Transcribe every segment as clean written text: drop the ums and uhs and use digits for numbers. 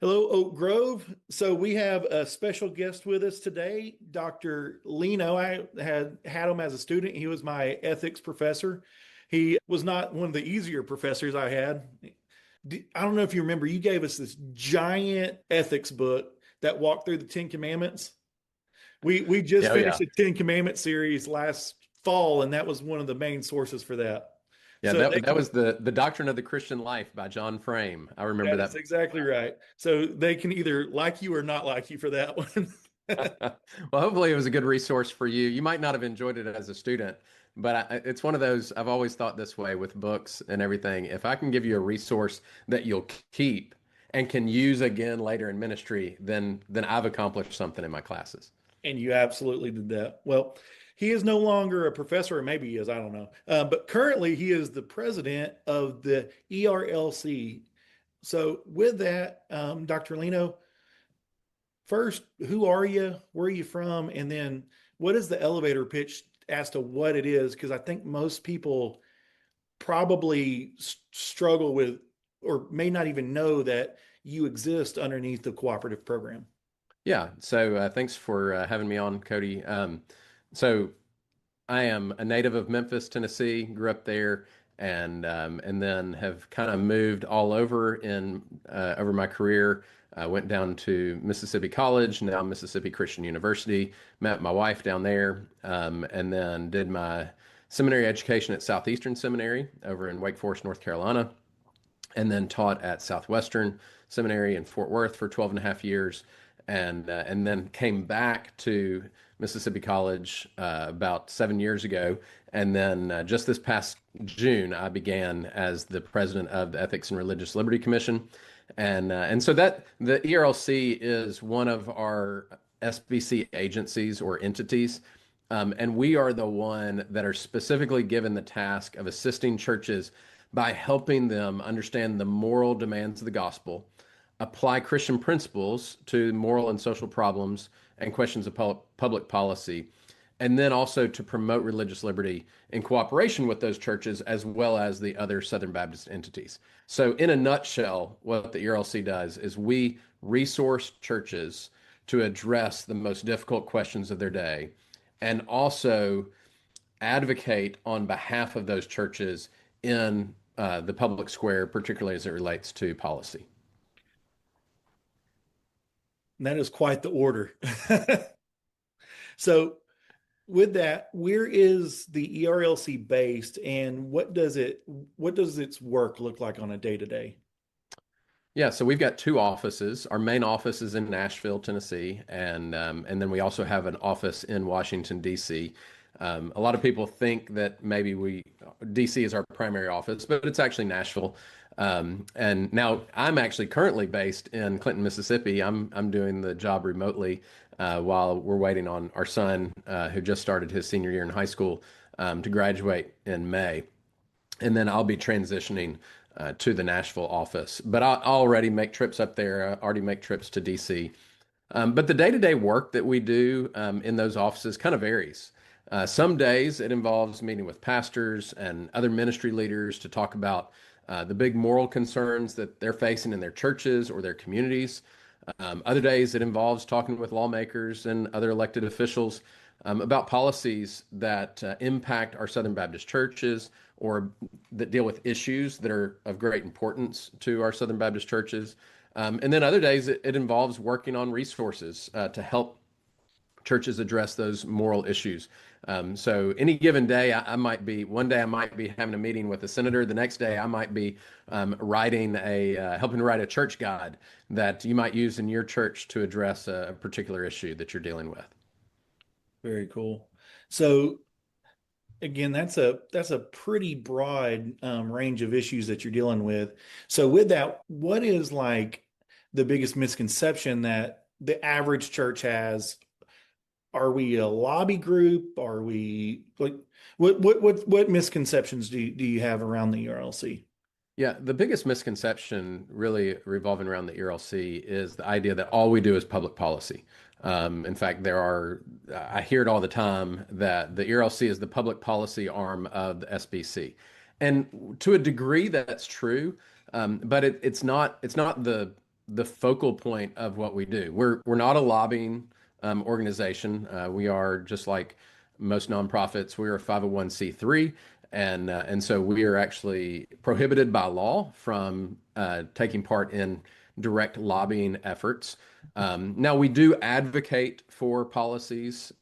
Hello, Oak Grove. So we have a special guest with us today, Dr. Lenow. I had him as a student. He was my ethics professor. He was not one of the easier professors I had. I don't know if you remember, you gave us this giant ethics book that walked through the Ten Commandments. We just Yeah, oh finished yeah. the Ten Commandment series last fall, and that was one of the main sources for that. Yeah, So that was the Doctrine of the Christian Life by John Frame. I remember that is that. exactly right. So they can either like you or not like you for that one. Well, hopefully it was a good resource for you. You might not have enjoyed it as a student, but it's one of those, I've always thought this way with books and everything. If I can give you a resource that you'll keep and can use again later in ministry, then I've accomplished something in my classes. And you absolutely did that. Well, he is no longer a professor, or maybe he is, I don't know. But currently, he is the president of the ERLC. So, with that, Dr. Leno, first, who are you? Where are you from? And then, what is the elevator pitch as to what it is? Because I think most people probably struggle with or may not even know that you exist underneath the cooperative program. Yeah, so thanks for having me on, Cody. So I am a native of Memphis, Tennessee. Grew up there, and then have kind of moved all over in over my career. I went down to Mississippi College, now Mississippi Christian University. Met my wife down there, and then did my seminary education at Southeastern Seminary over in Wake Forest, North Carolina, and then taught at Southwestern Seminary in Fort Worth for 12 and a half years, and then came back to Mississippi College about 7 years ago. And then just this past June, I began as the president of the Ethics and Religious Liberty Commission. And so that the ERLC is one of our SBC agencies or entities. And we are the one that are specifically given the task of assisting churches by helping them understand the moral demands of the gospel, apply Christian principles to moral and social problems and questions of public policy, and then also to promote religious liberty in cooperation with those churches as well as the other Southern Baptist entities. So, in a nutshell, what the ERLC does is we resource churches to address the most difficult questions of their day and also advocate on behalf of those churches in the public square, particularly as it relates to policy. And that is quite the order. So, with that, where is the ERLC based, and what does its work look like on a day to day? Yeah, so we've got two offices. Our main office is in Nashville, Tennessee, and then we also have an office in Washington, D.C. A lot of people think that maybe DC is our primary office, but it's actually Nashville. And now I'm actually currently based in Clinton, Mississippi. I'm doing the job remotely while we're waiting on our son, who just started his senior year in high school, to graduate in May. And then I'll be transitioning to the Nashville office. But I already make trips up there. I already make trips to DC. But the day-to-day work that we do in those offices kind of varies. Some days it involves meeting with pastors and other ministry leaders to talk about the big moral concerns that they're facing in their churches or their communities. Other days it involves talking with lawmakers and other elected officials about policies that impact our Southern Baptist churches or that deal with issues that are of great importance to our Southern Baptist churches. And then other days it involves working on resources to help churches address those moral issues. So any given day, I might be one day I might be having a meeting with a senator. The next day, I might be helping to write a church guide that you might use in your church to address a particular issue that you're dealing with. Very cool. So again, that's a pretty broad range of issues that you're dealing with. So with that, what is like the biggest misconception that the average church has? Are we a lobby group? Are we like what misconceptions do you have around the ERLC? Yeah, the biggest misconception really revolving around the ERLC is the idea that all we do is public policy. In fact, I hear it all the time that the ERLC is the public policy arm of the SBC. And to a degree, that's true. But it's not the focal point of what we do. We're not a lobbying organization. We are just like most nonprofits. We are a 501(c)(3), and so we are actually prohibited by law from taking part in direct lobbying efforts. Now we do advocate for policies,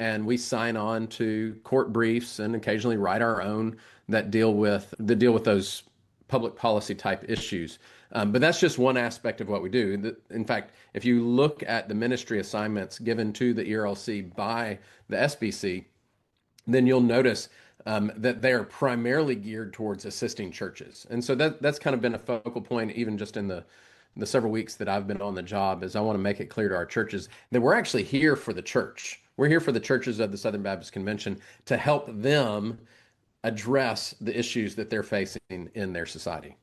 and we sign on to court briefs and occasionally write our own that deal with those public policy type issues. But that's just one aspect of what we do. In fact, if you look at the ministry assignments given to the ERLC by the SBC, then you'll notice that they are primarily geared towards assisting churches. And so that's kind of been a focal point, even just in the several weeks that I've been on the job, is I want to make it clear to our churches that we're actually here for the church. We're here for the churches of the Southern Baptist Convention to help them address the issues that they're facing in their society.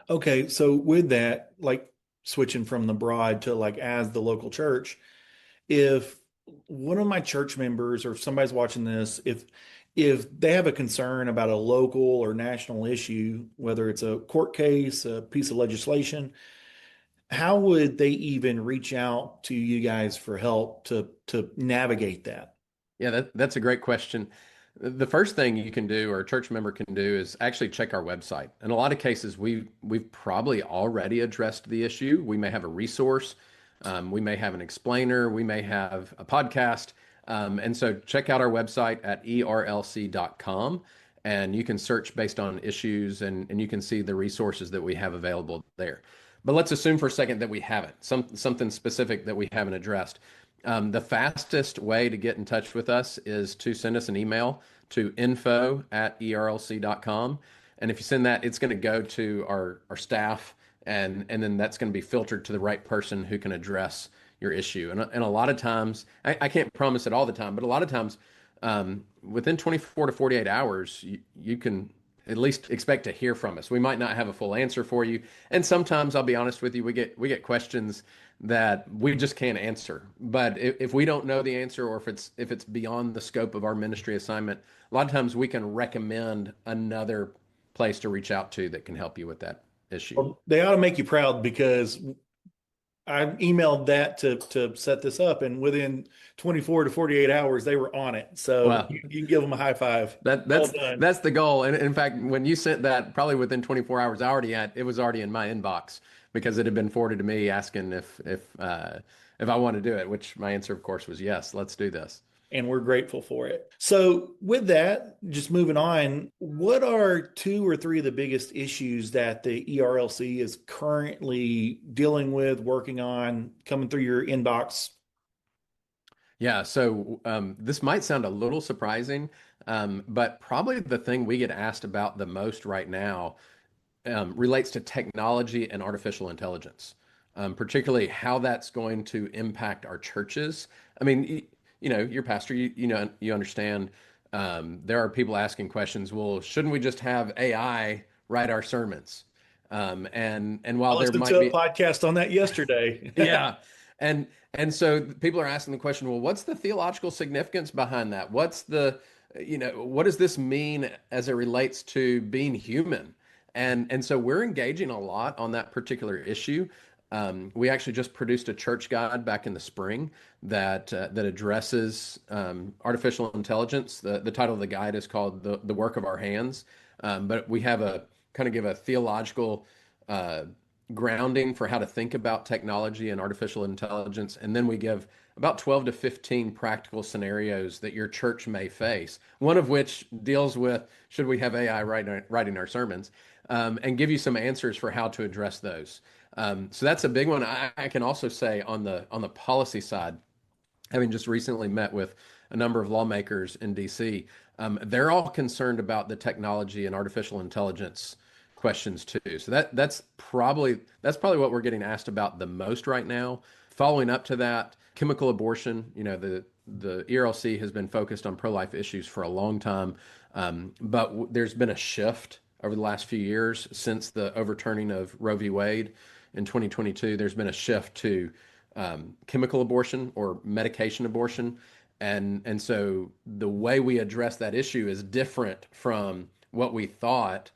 Okay, so with that, like switching from the broad to like as the local church, if one of my church members or if somebody's watching this, if they have a concern about a local or national issue, whether it's a court case, a piece of legislation, how would they even reach out to you guys for help to navigate that? Yeah, that's a great question. The first thing you can do or a church member can do is actually check our website. In a lot of cases, we've probably already addressed the issue. We may have a resource, we may have an explainer, we may have a podcast. And so check out our website at erlc.com, and you can search based on issues, and you can see the resources that we have available there. But let's assume for a second that we haven't, something specific that we haven't addressed. The fastest way to get in touch with us is to send us an email to info@erlc.com. And if you send that, it's going to go to our staff, and then that's going to be filtered to the right person who can address your issue. And a lot of times, I can't promise it all the time, but a lot of times, within 24 to 48 hours, you can at least expect to hear from us. We might not have a full answer for you, and sometimes I'll be honest with you, we get questions that we just can't answer. But if we don't know the answer, or if it's beyond the scope of our ministry assignment, a lot of times we can recommend another place to reach out to that can help you with that issue. Well, they ought to make you proud because I emailed that to set this up, and within 24 to 48 hours, they were on it. So Well, you can give them a high five. That Well that's done. that's the goal. And in fact, when you sent that, probably within 24 hours, it was already in my inbox because it had been forwarded to me asking if I want to do it, which my answer, of course, was yes, let's do this. And we're grateful for it. So, with that, just moving on, what are two or three of the biggest issues that the ERLC is currently dealing with, working on, coming through your inbox? Yeah, so this might sound a little surprising, but probably the thing we get asked about the most right now relates to technology and artificial intelligence, particularly how that's going to impact our churches. I mean, your pastor, you understand. There are people asking questions. Well, shouldn't we just have AI write our sermons? And I while there listened might to a be, podcast on that yesterday. yeah. And so people are asking the question, well, what's the theological significance behind that? What does this mean as it relates to being human? And so we're engaging a lot on that particular issue. We actually just produced a church guide back in the spring that addresses artificial intelligence. The title of the guide is called "The Work of Our Hands," but we have a kind of give a theological grounding for how to think about technology and artificial intelligence, and then we give about 12 to 15 practical scenarios that your church may face. One of which deals with should we have AI writing our sermons, and give you some answers for how to address those. So that's a big one. I can also say on the policy side, having just recently met with a number of lawmakers in DC, they're all concerned about the technology and artificial intelligence questions too. So that's probably what we're getting asked about the most right now. Following up to that, chemical abortion. The ERLC has been focused on pro-life issues for a long time, but there's been a shift over the last few years since the overturning of Roe v. Wade in 2022. There's been a shift to chemical abortion or medication abortion. And so the way we address that issue is different from what we thought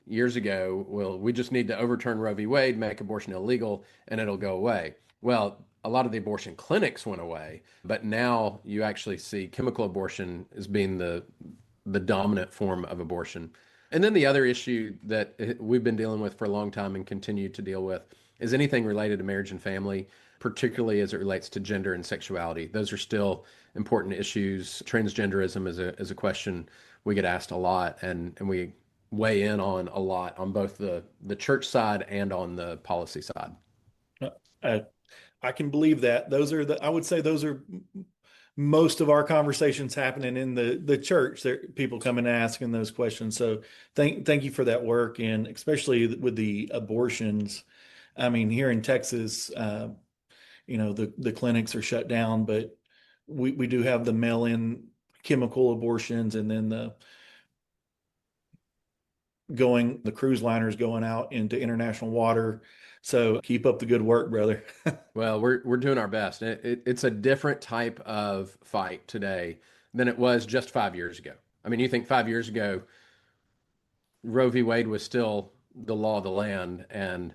years ago, well, we just need to overturn Roe v. Wade, make abortion illegal, and it'll go away. Well, a lot of the abortion clinics went away, but now you actually see chemical abortion as being the dominant form of abortion. And then the other issue that we've been dealing with for a long time and continue to deal with is anything related to marriage and family, particularly as it relates to gender and sexuality. Those are still important issues. Transgenderism is a question we get asked a lot, and we weigh in on a lot on both the church side and on the policy side. Uh, I can believe that. I would say those are most of our conversations happening in the church. There, people coming and asking those questions. So thank you for that work, and especially with the abortions. I mean, here in Texas, the clinics are shut down, but we do have the mail-in chemical abortions, and then the cruise liners going out into international water. So keep up the good work, brother. Well, we're doing our best. It's a different type of fight today than it was just 5 years ago. I mean, you think 5 years ago, Roe v. Wade was still the law of the land, and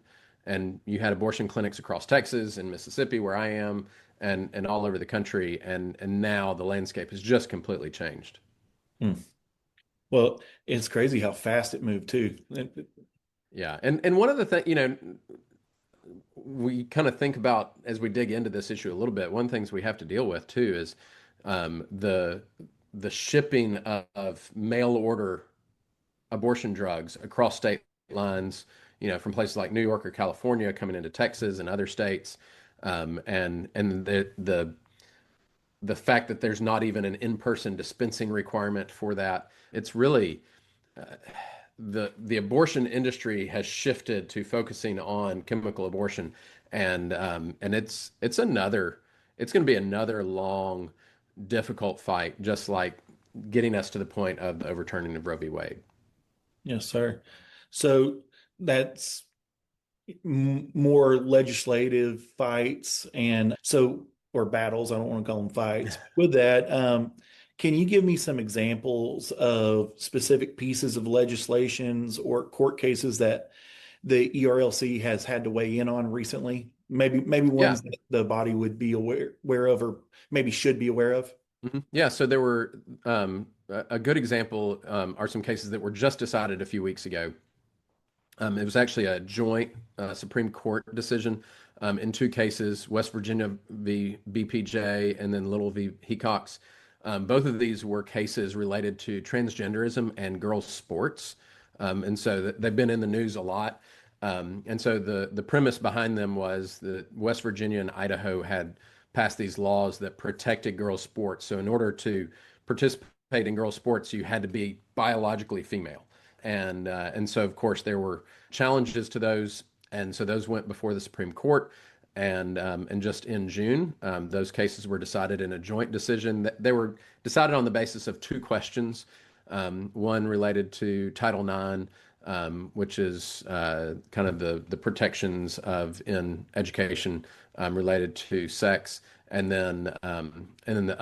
you had abortion clinics across Texas and Mississippi, where I am, and all over the country, and now the landscape has just completely changed. Hmm. Well, it's crazy how fast it moved too. Yeah, and one of the things, we kind of think about as we dig into this issue a little bit. One of the things we have to deal with too is the shipping of mail order abortion drugs across state lines, from places like New York or California coming into Texas and other states, and the fact that there's not even an in-person dispensing requirement for that. It's really the abortion industry has shifted to focusing on chemical abortion, and it's going to be another long, difficult fight, just like getting us to the point of the overturning of Roe v. Wade. Yes, sir. So that's more legislative fights or battles. I don't want to call them fights. With that, can you give me some examples of specific pieces of legislations or court cases that the ERLC has had to weigh in on recently? Maybe Yeah. ones that the body would be aware of, or maybe should be aware of. Yeah, so there were a good example are some cases that were just decided a few weeks ago. It was actually a joint Supreme Court decision in two cases, West Virginia v. BPJ and then Little v. Hecox. Both of these were cases related to transgenderism and girls' sports. And so they've been in the news a lot. And so the premise behind them was that West Virginia and Idaho had passed these laws that protected girls' sports. So in order to participate in girls' sports, you had to be biologically female. And so, of course, there were challenges to those. And so those went before the Supreme Court. And just in June, those cases were decided in a joint decision. They were decided on the basis of two questions. One related to Title IX, which is kind of the protections of in education related to sex, and then the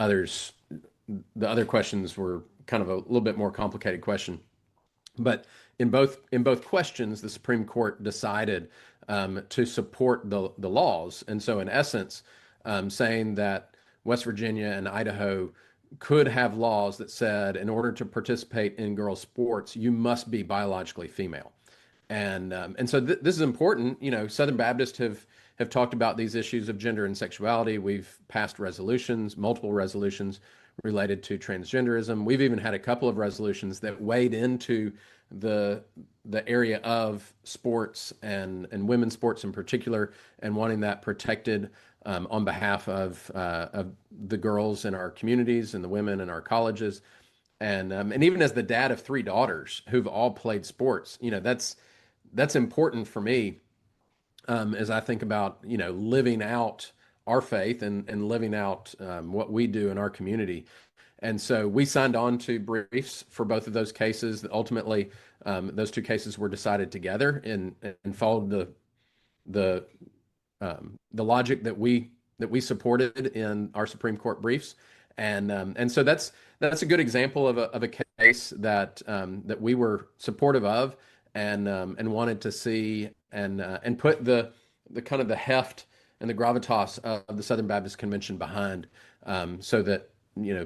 other questions were kind of a little bit more complicated question. But in both questions, the Supreme Court decided to support the laws, and so in essence, saying that West Virginia and Idaho could have laws that said in order to participate in girls' sports, you must be biologically female. And so this is important. Southern Baptists have talked about these issues of gender and sexuality. We've passed resolutions, multiple resolutions related to transgenderism. We've even had a couple of resolutions that weighed into the area of sports and women's sports in particular, and wanting that protected on behalf of the girls in our communities and the women in our colleges. And even as the dad of three daughters who've all played sports, that's important for me as I think about living out our faith and living out what we do in our community. And so we signed on to briefs for both of those cases. Ultimately, those two cases were decided together and followed the logic that we supported in our Supreme Court briefs. And so that's a good example of a case that we were supportive of, and wanted to see and put the kind of the heft and the gravitas of the Southern Baptist Convention behind, so that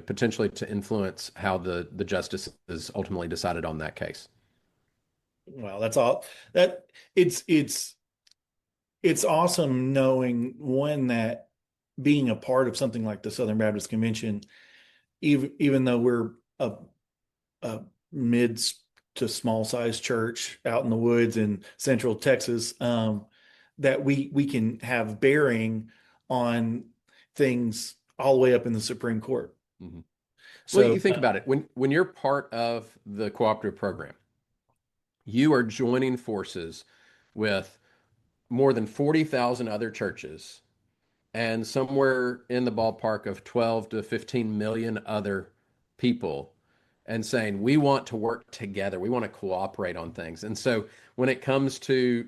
potentially to influence how the justice is ultimately decided on that case. Well, that's all that it's awesome knowing one that being a part of something like the Southern Baptist Convention, even though we're a mid to small size church out in the woods in central Texas, that we can have bearing on things all the way up in the Supreme Court. Mhm. Well, So you think about it when you're part of the cooperative program, you are joining forces with more than 40,000 other churches and somewhere in the ballpark of 12 to 15 million other people and saying we want to work together, we want to cooperate on things. And so when it comes to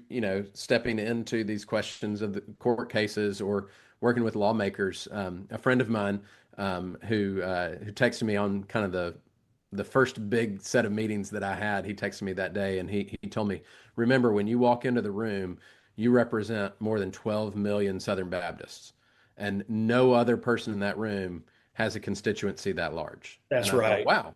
stepping into these questions of the court cases or working with lawmakers, a friend of mine, who texted me on kind of the first big set of meetings that I had, he texted me that day and he told me, remember, when you walk into the room, you represent more than 12 million Southern Baptists, and no other person in that room has a constituency that large. And that's I thought, right. wow,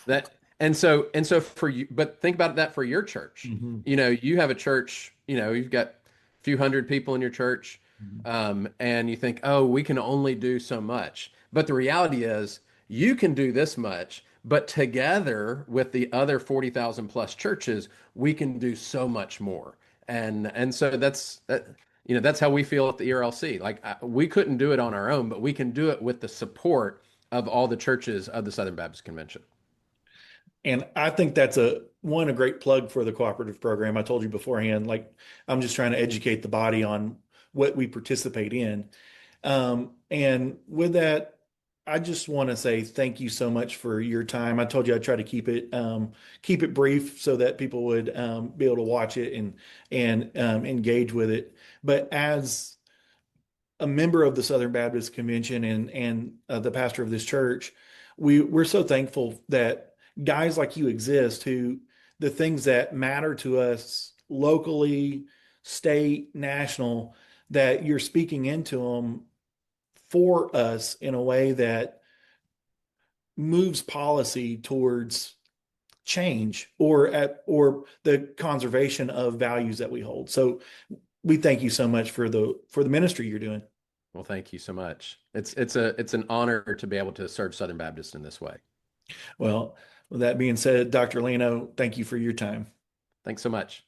that and so for you, but think about that for your church. Mhm. You have a church, you've got a few hundred people in your church, and you think, oh, we can only do so much. But the reality is, you can do this much, but together with the other 40,000 plus churches, we can do so much more. And so that's how we feel at the ERLC. Like, we couldn't do it on our own, but we can do it with the support of all the churches of the Southern Baptist Convention. And I think that's a great plug for the cooperative program. I told you beforehand, like I'm just trying to educate the body on what we participate in. And with that, I just want to say thank you so much for your time. I told you I'd try to keep it brief so that people would be able to watch it and engage with it. But as a member of the Southern Baptist Convention and the pastor of this church, we're so thankful that guys like you exist who the things that matter to us locally, state, national, that you're speaking into them for us in a way that moves policy towards change or the conservation of values that we hold. So we thank you so much for the ministry you're doing. Well, thank you so much. It's an honor to be able to serve Southern Baptist in this way. Well, with that being said, Dr. Leno, thank you for your time. Thanks so much.